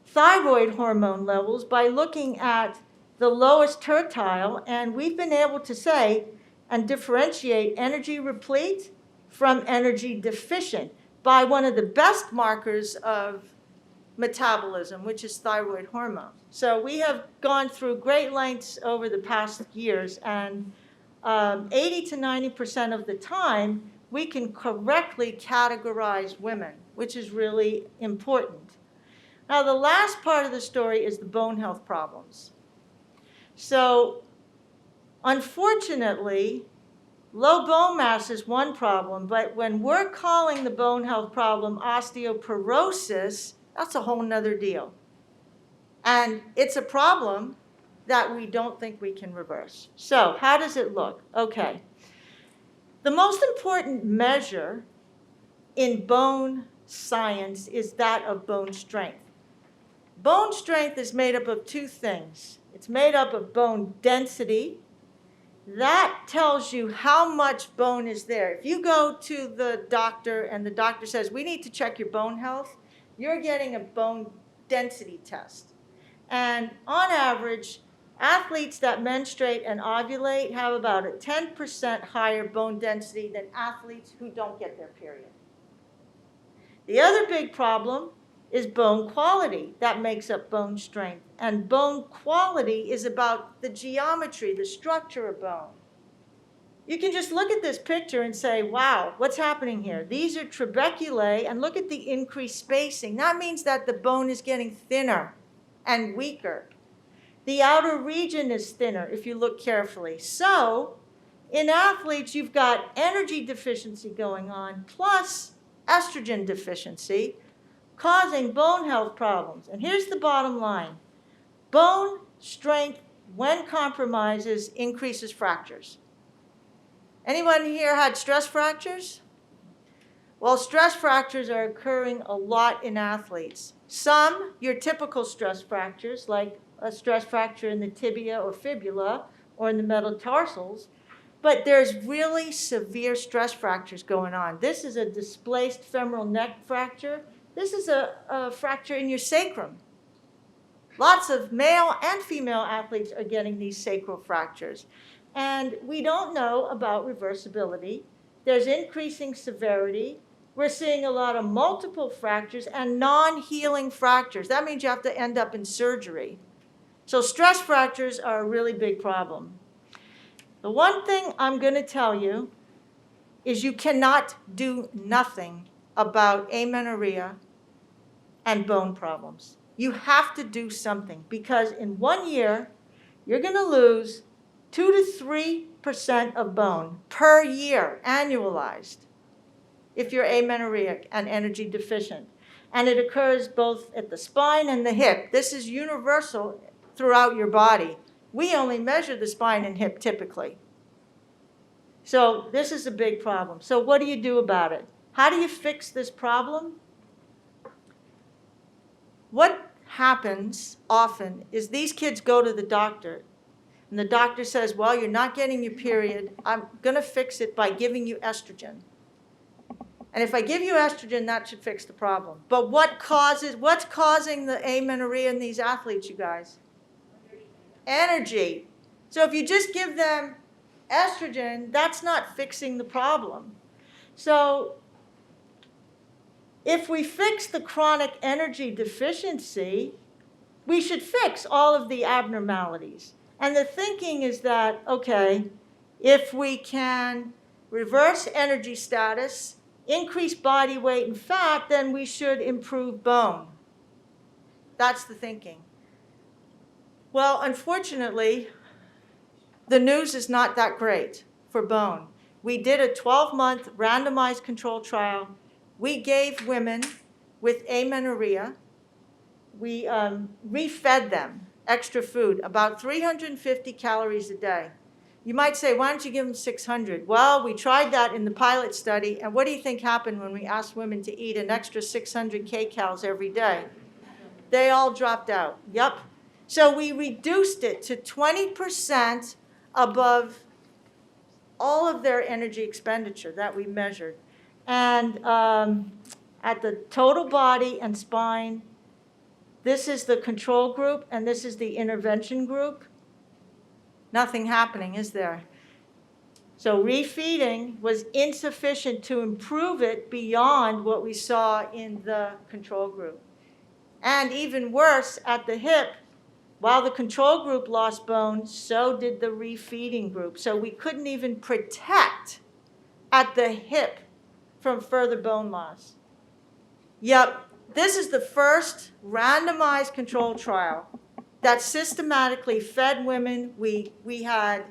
thyroid hormone levels by looking at the lowest tertile, and we've been able to say and differentiate energy replete from energy deficient by one of the best markers of metabolism, which is thyroid hormone. So we have gone through great lengths over the past years, and 80 to 90% of the time, we can correctly categorize women, which is really important. Now, the last part of the story is the bone health problems. So, unfortunately, low bone mass is one problem, but when we're calling the bone health problem osteoporosis, that's a whole nother deal. And it's a problem that we don't think we can reverse. So, how does it look? Okay. The most important measure in bone science is that of bone strength. Bone strength is made up of two things. It's made up of bone density. That tells you how much bone is there. If you go to the doctor and the doctor says, we need to check your bone health, you're getting a bone density test. And on average, athletes that menstruate and ovulate have about a 10% higher bone density than athletes who don't get their period. The other big problem is bone quality. That makes up bone strength. And bone quality is about the geometry, the structure of bone. You can just look at this picture and say, wow, what's happening here? These are trabeculae, and look at the increased spacing. That means that the bone is getting thinner and weaker. The outer region is thinner if you look carefully. So, in athletes, you've got energy deficiency going on, plus estrogen deficiency, causing bone health problems. And here's the bottom line. Bone strength, when compromises, increases fractures. Anyone here had stress fractures? Well, stress fractures are occurring a lot in athletes. Some, your typical stress fractures, like a stress fracture in the tibia or fibula or in the metatarsals, but there's really severe stress fractures going on. This is a displaced femoral neck fracture. This is a fracture in your sacrum. Lots of male and female athletes are getting these sacral fractures. And we don't know about reversibility. There's increasing severity. We're seeing a lot of multiple fractures and non-healing fractures. That means you have to end up in surgery. So stress fractures are a really big problem. The one thing I'm going to tell you is you cannot do nothing about amenorrhea and bone problems. You have to do something, because in 1 year, you're going to lose 2 to 3% of bone per year, annualized, if you're amenorrheic and energy deficient. And it occurs both at the spine and the hip. This is universal throughout your body. We only measure the spine and hip typically. So this is a big problem. So what do you do about it? How do you fix this problem? What happens often is these kids go to the doctor, and the doctor says, well, you're not getting your period. I'm going to fix it by giving you estrogen. And if I give you estrogen, that should fix the problem. But what's causing the amenorrhea in these athletes, you guys? Energy. So if you just give them estrogen, that's not fixing the problem. So if we fix the chronic energy deficiency, we should fix all of the abnormalities. And the thinking is that, okay, if we can reverse energy status, increase body weight and fat, then we should improve bone. That's the thinking. Well, unfortunately, the news is not that great for bone. We did a 12-month randomized controlled trial. We gave women with amenorrhea, we refed them extra food, about 350 calories a day. You might say, why don't you give them 600? Well, we tried that in the pilot study, and what do you think happened when we asked women to eat an extra 600 kcals every day? They all dropped out. Yep. So we reduced it to 20% above all of their energy expenditure that we measured. And at the total body and spine, This is the control group, and this is the intervention group. Nothing happening, is there? So refeeding was insufficient to improve it beyond what we saw in the control group. And even worse, at the hip, while the control group lost bone, so did the refeeding group. So we couldn't even protect at the hip from further bone loss. Yep, this is the first randomized control trial that systematically fed women. We had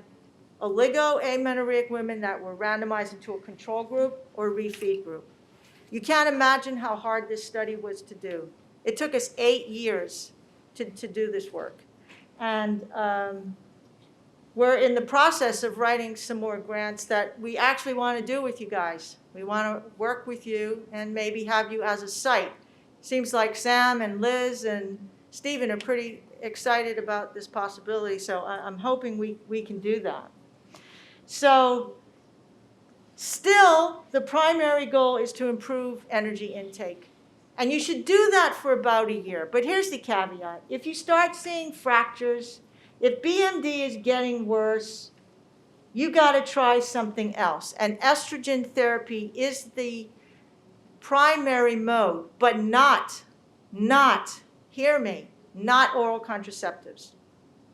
oligo-amenorrheic women that were randomized into a control group or refeed group. You can't imagine how hard this study was to do. It took us 8 years to do this work. And we're in the process of writing some more grants that we actually want to do with you guys. We want to work with you and maybe have you as a site. Seems like Sam and Liz and Stephen are pretty excited about this possibility, so I'm hoping we can do that. So still, the primary goal is to improve energy intake. And you should do that for about a year. But here's the caveat. If you start seeing fractures, if BMD is getting worse, you got to try something else. And estrogen therapy is the primary mode, but not, hear me, not oral contraceptives.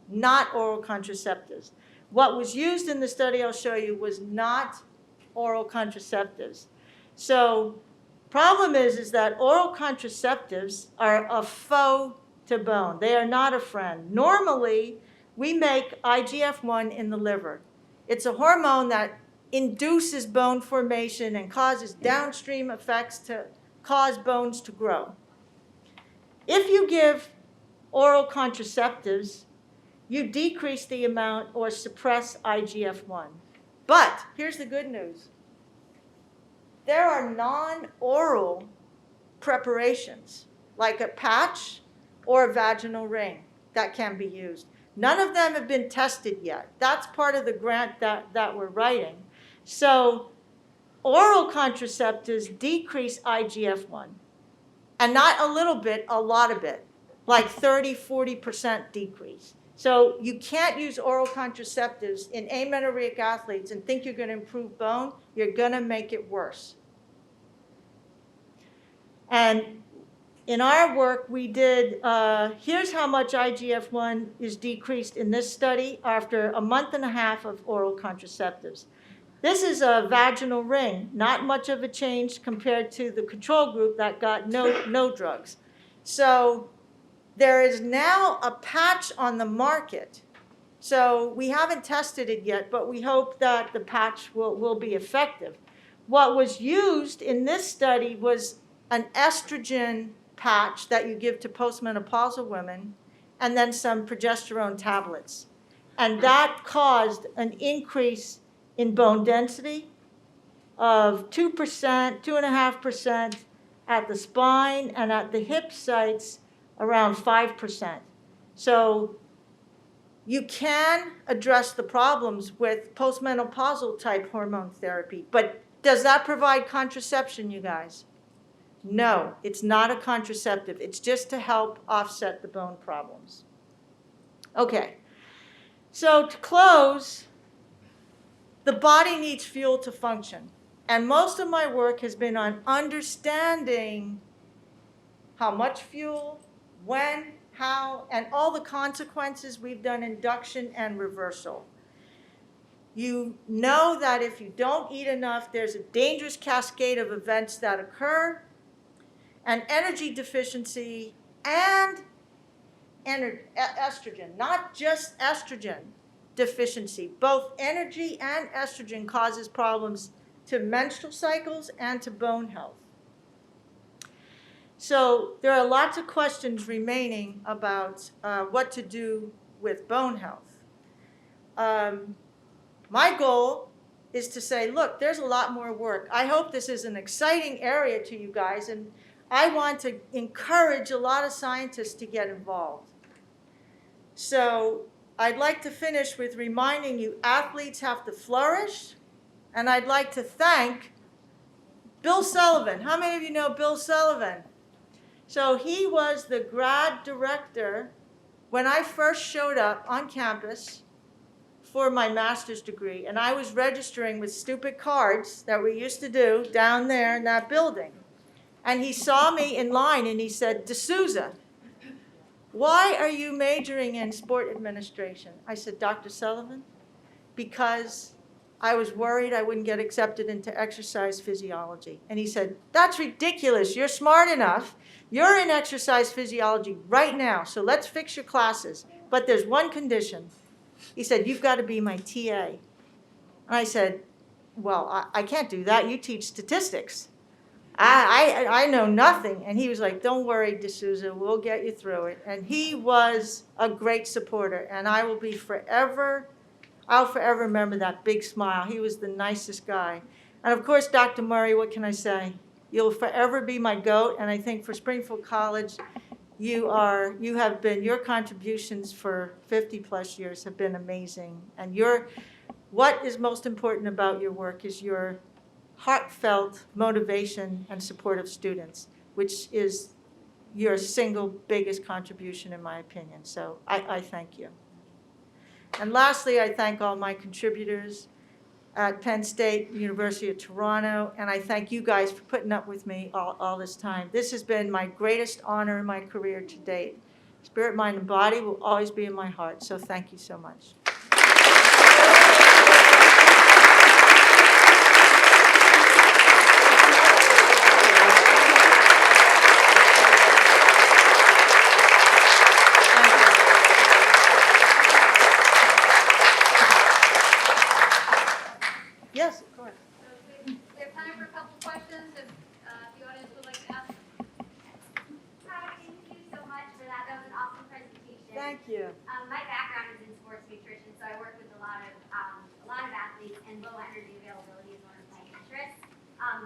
Not oral contraceptives. What was used in the study I'll show you was not oral contraceptives. So problem is that oral contraceptives are a foe to bone. They are not a friend. Normally, we make IGF-1 in the liver. It's a hormone that induces bone formation and causes downstream effects to cause bones to grow. If you give oral contraceptives, you decrease the amount or suppress IGF-1. But here's the good news. There are non-oral preparations, like a patch or a vaginal ring, that can be used. None of them have been tested yet. That's part of the grant that we're writing. So oral contraceptives decrease IGF-1. And not a little bit, a lot of it, like 30–40% decrease. So you can't use oral contraceptives in amenorrheic athletes and think you're going to improve bone. You're going to make it worse. And in our work, we did, here's how much IGF-1 is decreased in this study after a month and a half of oral contraceptives. This is a vaginal ring, not much of a change compared to the control group that got no drugs. So there is now a patch on the market. So we haven't tested it yet, but we hope that the patch will be effective. What was used in this study was an estrogen patch that you give to postmenopausal women, and then some progesterone tablets. And that caused an increase in bone density of 2%, 2.5% at the spine, and at the hip sites, around 5%. So you can address the problems with postmenopausal type hormone therapy, but does that provide contraception, you guys? No, it's not a contraceptive. It's just to help offset the bone problems. Okay, so to close, the body needs fuel to function. And most of my work has been on understanding how much fuel, when, how, and all the consequences. We've done induction and reversal. You know that if you don't eat enough, there's a dangerous cascade of events that occur, and energy deficiency and estrogen, not just estrogen deficiency. Both energy and estrogen causes problems to menstrual cycles and to bone health. So there are lots of questions remaining about what to do with bone health. My goal is to say, look, there's a lot more work. I hope this is an exciting area to you guys, and I want to encourage a lot of scientists to get involved. So I'd like to finish with reminding you athletes have to flourish, and I'd like to thank Bill Sullivan. How many of you know Bill Sullivan? So he was the grad director when I first showed up on campus for my master's degree, and I was registering with stupid cards that we used to do down there in that building. And he saw me in line and he said, "D'Souza, why are you majoring in sport administration?" I said, "Dr. Sullivan, because I was worried I wouldn't get accepted into exercise physiology." And he said, "That's ridiculous. You're smart enough. You're in exercise physiology right now, so let's fix your classes. But there's one condition." He said, "You've got to be my TA." And I said, "Well, I can't do that. You teach statistics. I know nothing." And he was like, "Don't worry, D'Souza, we'll get you through it." And he was a great supporter, and I'll forever remember that big smile. He was the nicest guy. And of course, Dr. Murray, what can I say? You'll forever be my GOAT, and I think for Springfield College, your contributions for 50 plus years have been amazing. And what is most important about your work is your heartfelt motivation and support of students, which is your single biggest contribution in my opinion. So I thank you. And lastly, I thank all my contributors at Penn State, University of Toronto, and I thank you guys for putting up with me all this time. This has been my greatest honor in my career to date. Spirit, mind, and body will always be in my heart, so thank you so much. Yes, of course. We have time for a couple questions if the audience would like to ask. Hi, thank you so much for that. That was an awesome presentation. Thank you. My background is in sports nutrition, so I work with a lot of athletes, and low energy availability is one of my interests.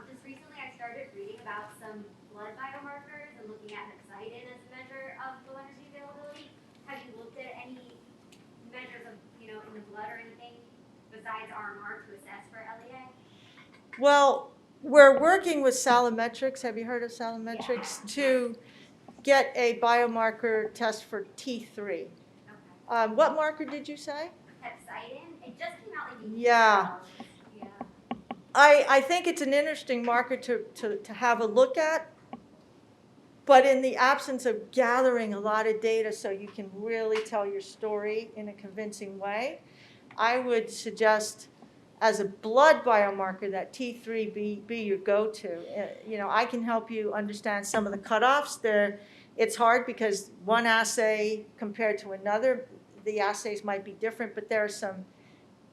Just recently, I started reading about some blood biomarkers and looking at hepcidin as a measure of low energy availability. Have you looked at any measures of, in the blood or anything besides RMR to assess for LEA? Well, we're working with Salometrics. Have you heard of Salometrics? Yeah. To get a biomarker test for T3. Okay. What marker did you say? Hepcidin? It just came out like a year Yeah. ago. Yeah. I think it's an interesting marker to have a look at, but in the absence of gathering a lot of data so you can really tell your story in a convincing way, I would suggest as a blood biomarker that T3 be your go-to. I can help you understand some of the cutoffs there. It's hard because one assay compared to another, the assays might be different, but there are some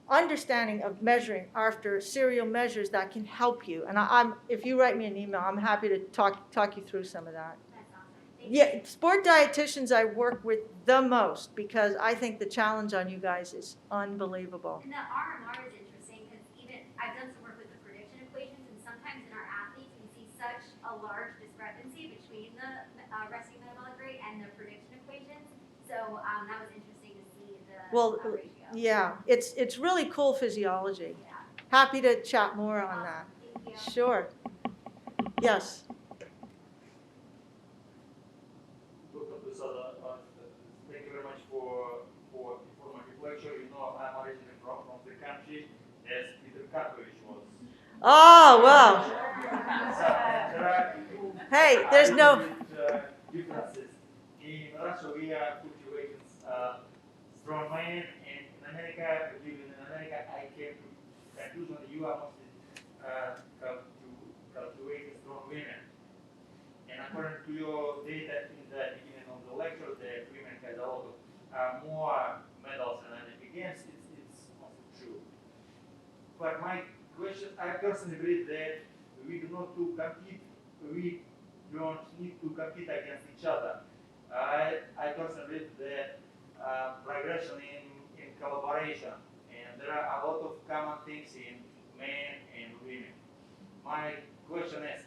understanding of measuring after serial measures that can help you. And if you write me an email, I'm happy to talk you through some of that. That's awesome. Thank you. Yeah, sport dietitians I work with the most because I think the challenge on you guys is unbelievable. And the RMR is interesting because even I've done some work with the prediction equations, and sometimes in our athletes we see such a large discrepancy between the resting metabolic rate and the prediction equations. So that was interesting to see the ratio. Yeah, it's really cool physiology. Yeah. Happy to chat more on Awesome. that. Thank you. Sure. Yes. Thank you very much for informative lecture. I'm originally from the country as Peter Karpovich was. Oh, wow. There are Hey, there's no... differences. In Russia, we are cultivating strong men, and in America, living in America, I came to conclusion that you are mostly cultivating strong women. And according to your data in the beginning of the lecture, that women had a lot of more medals and Olympic games. It's also true. But my question, I personally believe that we do not to compete. We don't need to compete against each other. I personally believe that progression in collaboration, and there are a lot of common things in men and women. My question is,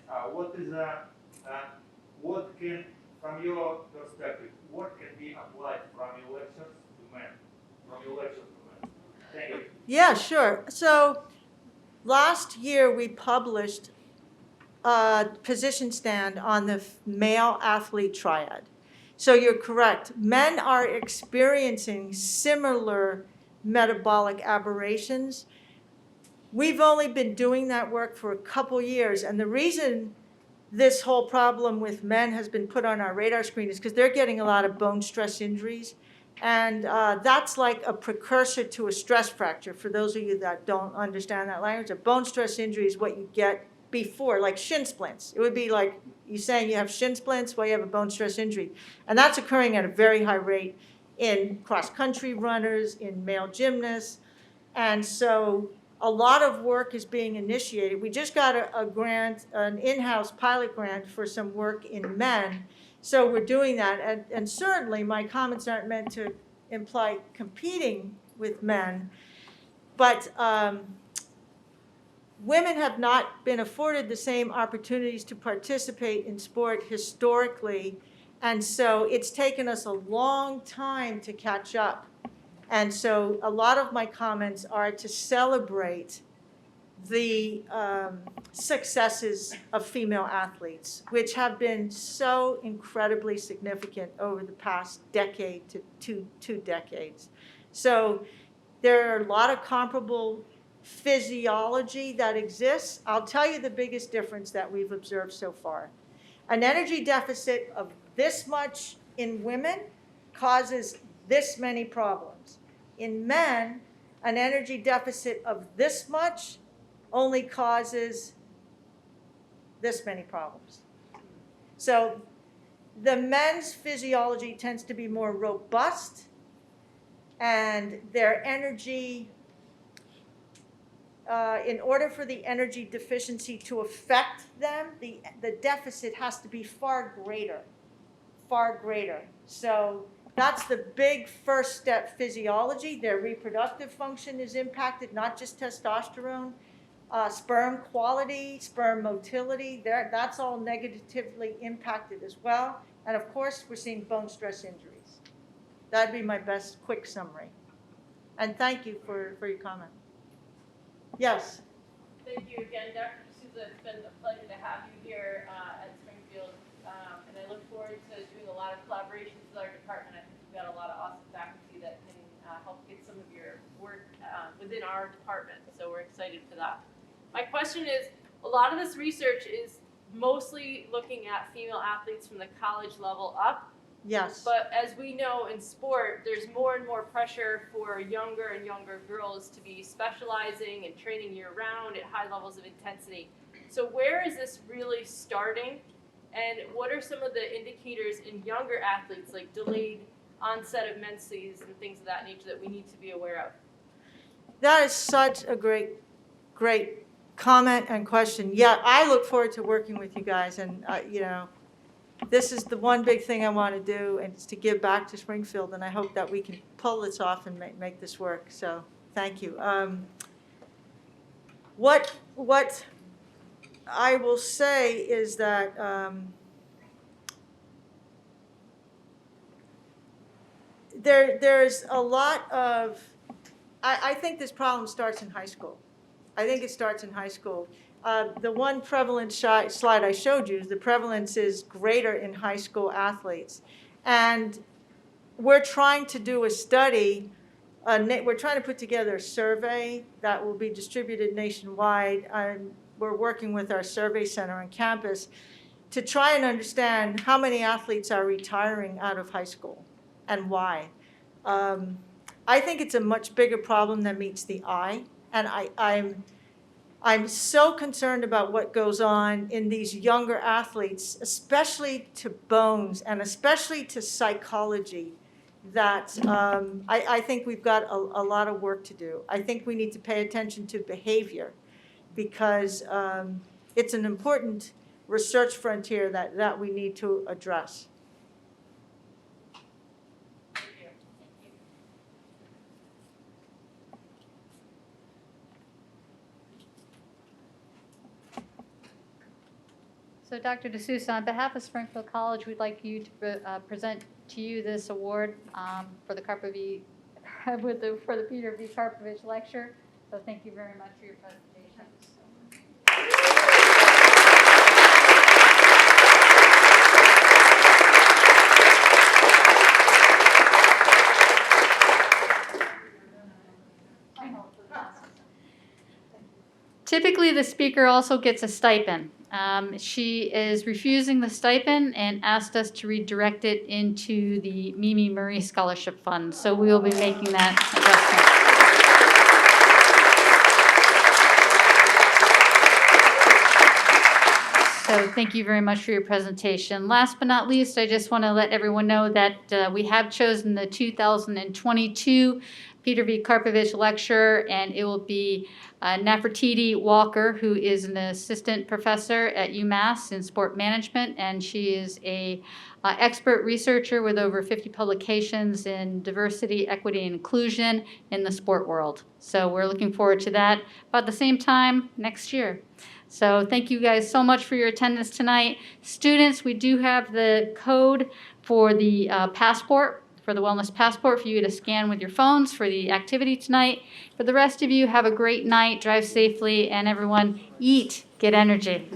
what can, from your perspective, what can be applied from your lectures to men? Thank you. Yeah, sure. So last year we published position stand on the male athlete triad. So you're correct. Men are experiencing similar metabolic aberrations. We've only been doing that work for a couple years, and the reason this whole problem with men has been put on our radar screen is because they're getting a lot of bone stress injuries, and that's like a precursor to a stress fracture. For those of you that don't understand that language, a bone stress injury is what you get before, like shin splints. It would be like you saying you have shin splints, well, you have a bone stress injury, and that's occurring at a very high rate in cross-country runners, in male gymnasts, and so a lot of work is being initiated. We just got a grant, an in-house pilot grant for some work in men. So we're doing that. And certainly my comments aren't meant to imply competing with men. But women have not been afforded the same opportunities to participate in sport historically. And so it's taken us a long time to catch up. And so a lot of my comments are to celebrate the successes of female athletes, which have been so incredibly significant over the past decade to two decades. So there are a lot of comparable physiology that exists. I'll tell you the biggest difference that we've observed so far. An energy deficit of this much in women causes this many problems. In men, an energy deficit of this much only causes this many problems. So the men's physiology tends to be more robust, and their energy, in order for the energy deficiency to affect them, the deficit has to be far greater, far greater. So that's the big first step physiology. Their reproductive function is impacted, not just testosterone. Sperm quality, sperm motility, that's all negatively impacted as well. And of course, we're seeing bone stress injuries. That'd be my best quick summary. And thank you for your comment. Yes? Thank you again, Dr. D'Souza. It's been a pleasure to have you here at Springfield. And I look forward to doing a lot of collaborations with our department. I think we've got a lot of awesome faculty that can help get some of your work within our department. So we're excited for that. My question is, a lot of this research is mostly looking at female athletes from the college level up. Yes. But as we know in sport, there's more and more pressure for younger and younger girls to be specializing and training year-round at high levels of intensity. So where is this really starting? And what are some of the indicators in younger athletes, like delayed onset of menses and things of that nature, that we need to be aware of? That is such a great comment and question. Yeah, I look forward to working with you guys, and this is the one big thing I want to do, and it's to give back to Springfield, and I hope that we can pull this off and make this work. So thank you. What I will say is that there's a lot of, I think this problem starts in high school. I think it starts in high school. The one prevalence slide I showed you, the prevalence is greater in high school athletes. And we're trying to do a study, we're trying to put together a survey that will be distributed nationwide. We're working with our survey center on campus to try and understand how many athletes are retiring out of high school and why. I think it's a much bigger problem than meets the eye. And I'm so concerned about what goes on in these younger athletes, especially to bones and especially to psychology, that I think we've got a lot of work to do. I think we need to pay attention to behavior, because it's an important research frontier that we need to address. So Dr. D'Souza, on behalf of Springfield College, we'd like you to present to you this award for the Karpovich, for the Peter V. Karpovich Lecture. So thank you very much for your presentation. Typically, the speaker also gets a stipend. She is refusing the stipend and asked us to redirect it into the Mimi Murray Scholarship Fund. So we will be making that adjustment. So thank you very much for your presentation. Last but not least, I just want to let everyone know that we have chosen the 2022 Peter V. Karpovich Lecturer, and it will be Nefertiti Walker, who is an assistant professor at UMass in sport management, and she is a expert researcher with over 50 publications in diversity, equity, and inclusion in the sport world. So we're looking forward to that about the same time next year. So thank you guys so much for your attendance tonight. Students, we do have the code for the passport, for the wellness passport for you to scan with your phones for the activity tonight. For the rest of you, have a great night, drive safely, and everyone eat, get energy.